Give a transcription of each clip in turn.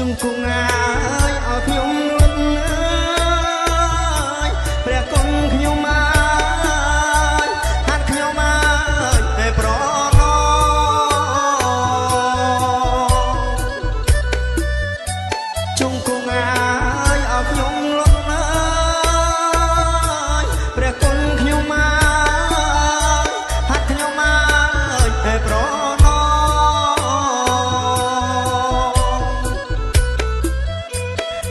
ជង្គង់អើយឲ្យខ្ញុំលត់អើយព្រះគុណខ្ញុំអើយហាត់ខ្ញុំអើយតែប្រណោជង្គង់អើយឲ្យខ្ញុំលត់អើយព្រះគុណខ្ញុំអើយហាត់ខ្ញុំអើយតែប្រណោ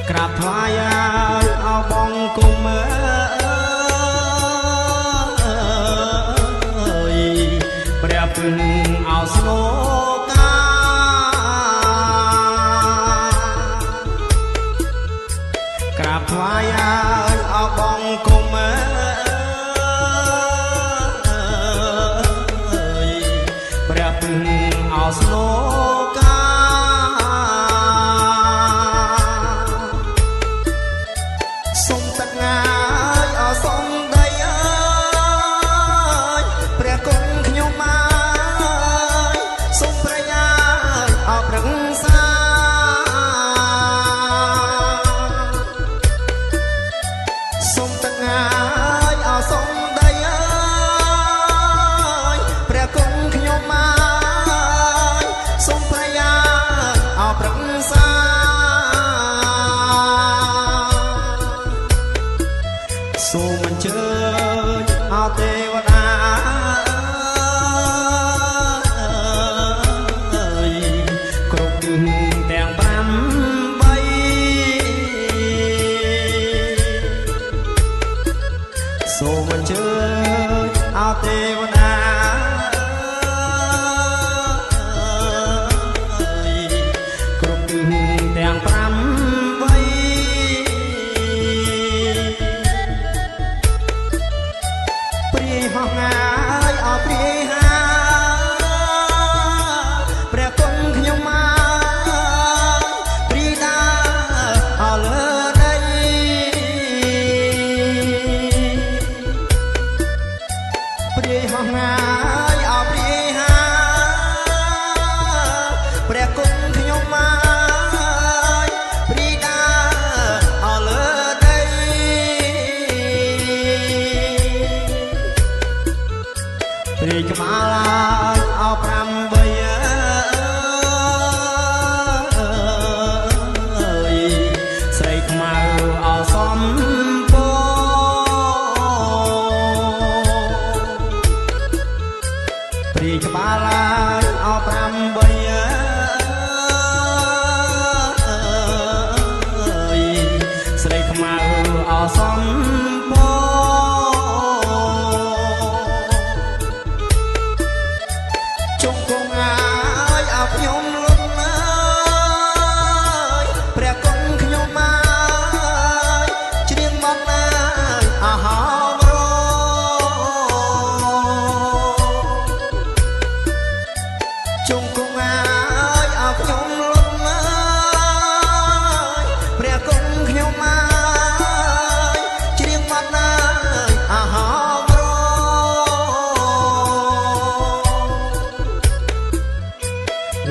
ក្រាបថ្វាយឲ្យបងគុំអើយព្រះពឹងឲ្យស្នូកាក្រាបថ្វាយឲ្យបងគុំអើយព្រះពឹងឲ្យស្នូកាសូមទឹកងាយអសូមដីអើយព្រះគុណខ្ញុំអើយសូមប្រយាយអរប្រឹក្សាសូមទឹកងាយអសូមដីអើយព្រះគុណខ្ញុំអើយសូមប្រយាយអរប្រឹក្សាសូមអញ្ជើញអោទេវតាគ្រប់ទិសទាំង8សូមអញ្ជើញអោទេវតាគ្រប់ទិសទាំង8ព្រាយហោះងាយអោព្រាយហាព្រះគុណខ្ញុំអើយព្រាយដាអោលើដីព្រាយហោះងាយអោព្រាយហាព្រះគុណខ្ញុំអើយព្រាយដាអោលើដីព្រាយក្បាលអោ8ស្រីខ្មៅអោសំពព្រាយក្បាលអោ8ស្រីខ្មៅអោសំពជង្គង់អើយអោខ្ញុំលត់អើយព្រះគុណខ្ញុំអើយច្រៀងបទអើយអហោមរជង្គង់អើយអោខ្ញុំលត់អើយព្រះគុណខ្ញុំអើយច្រៀងបទអើយអហោមរ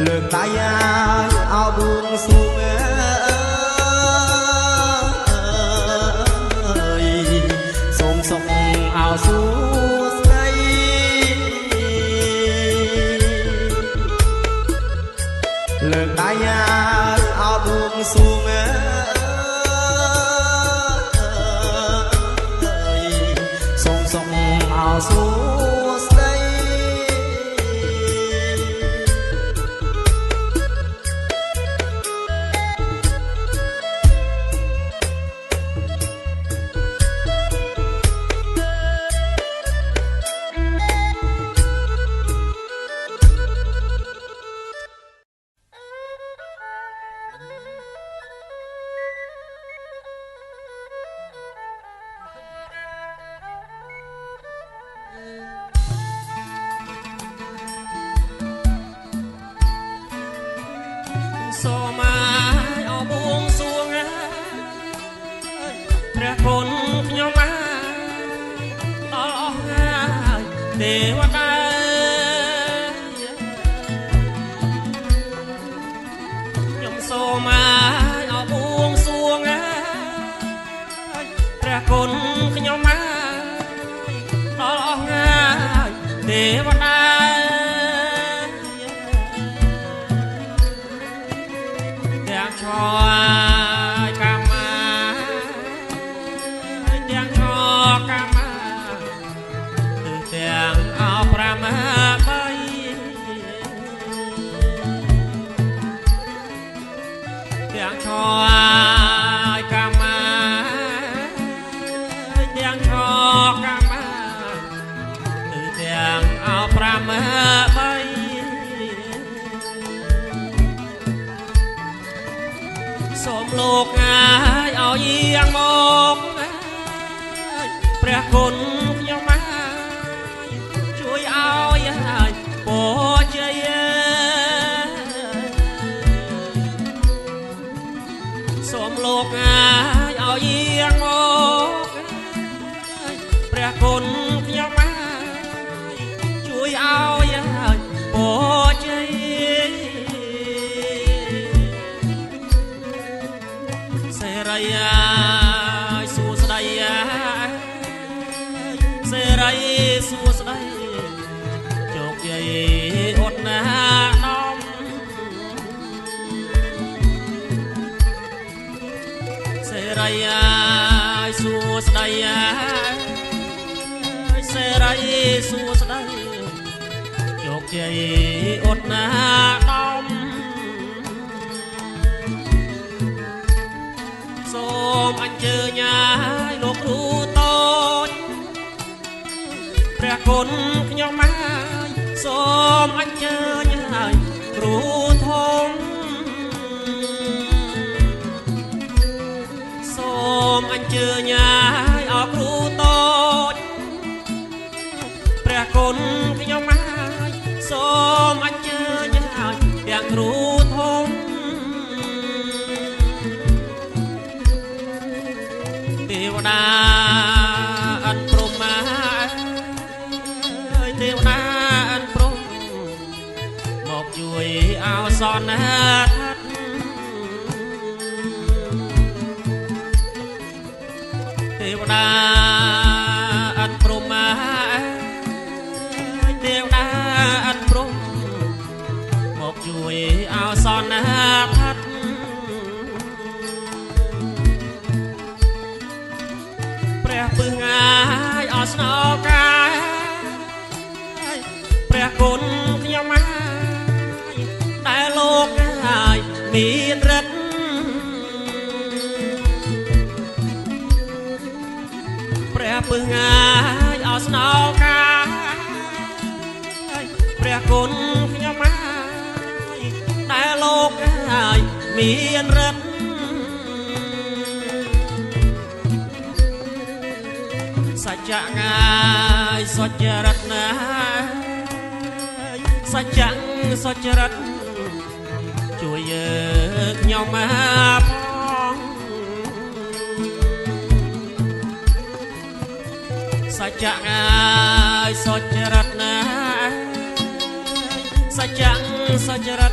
លើកដៃអោបួងសួងអើយសូមសុខអោសួស្ដីលើកដៃអោបួងសួងអើយសូមសុខអោសួស្ដីសូមអោបួងសួងព្រះគុណខ្ញុំអើយដល់អស់ហើយទេវតាខ្ញុំសូម ទាំងឆ្លកាមាទាំងឆ្លកាមាទិសទាំងអោប្រាំបីទាំងឆ្លកាមាទាំងឆ្លកាមាទិសទាំងអោប្រាំបីសូមលោកឲ្យយាងមកព្រះគុណខ្ញុំជួយឲ្យពរជ័យសូមលោកឲ្យយាងមកព្រះគុណខ្ញុំជួយឲ្យពរជ័យសេរីសួស្ដីសេរីសួស្ដីជោគជ័យអត់ណាដំសេរីសួស្ដីសេរីសួស្ដីជោគជ័យអត់ណាដំសូមអញ្ជើញឲ្យលោកគ្រូតូចព្រះគុណខ្ញុំហើយសូមអញ្ជើញឲ្យគ្រូធំសូមអញ្ជើញឲ្យអគ្រូតូចព្រះគុណខ្ញុំហើយសូមអញ្ជើញឲ្យទាំងគ្រូធំទេវតាអិនព្រំទេវតាអិនព្រំមកជួយអោសនថាត់ទេវតាអិនព្រំទេវតាអិនព្រំមកជួយអោសនថាត់ព្រះពឹងអាយអស្នោកាយព្រះគុណខ្ញុំហើយដែលលោកហើយមានរិទ្ធព្រះពឹងអាយអស្នោកាយព្រះគុណខ្ញុំហើយដែលលោកហើយមានរិទ្ធសច្ចៈងាយសច្ចរិតណាសច្ចៈសច្ចរិតជួយយើងខ្ញុំផងសច្ចៈងាយសច្ចរិតណាសច្ចៈសច្ចរិត